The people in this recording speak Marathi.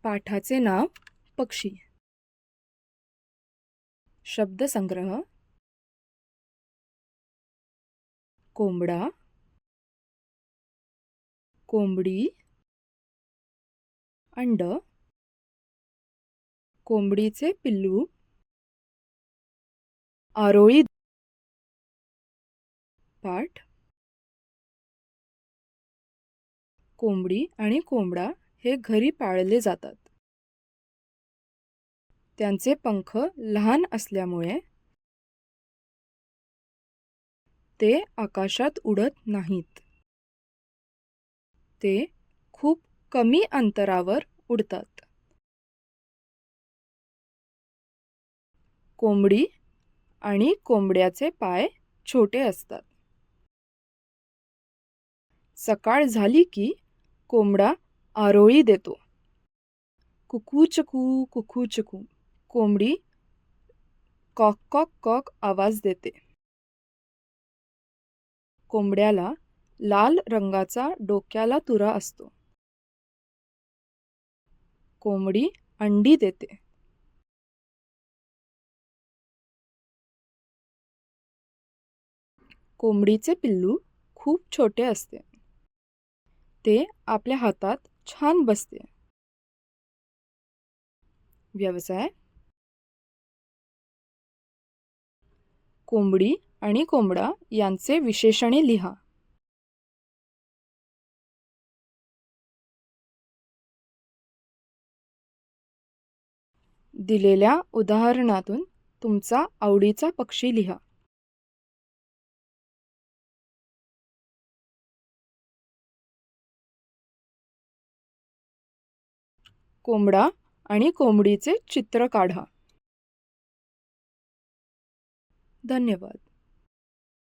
पाठाचे नाव पक्षी. शब्दसंग्रह. कोंबडा, कोंबडी, अंड, कोंबडीचे पिल्लू, आरोळी. पाठ. कोंबडी आणि कोंबडा हे घरी पाळले जातात. त्यांचे पंख लहान असल्यामुळे ते आकाशात उडत नाहीत. ते खूप कमी अंतरावर उडतात. कोंबडी आणि कोंबड्याचे पाय छोटे असतात. सकाळ झाली की कोंबडा आरोळी देतो. कुकूचकू कुकूचकू. कोंबडी कॉक कॉक कॉक आवाज देते. कोंबड्याला लाल रंगाचा डोक्याला तुरा असतो. कोंबडी अंडी देते. कोंबडीचे पिल्लू खूप छोटे असते. ते आपल्या हातात छान बसते. व्यवसाय. कोंबडी आणि कोंबडा यांचे विशेषणे लिहा. दिलेल्या उदाहरणातून तुमचा आवडीचा पक्षी लिहा. कोंबडा आणि कोंबडीचे चित्र काढा. धन्यवाद.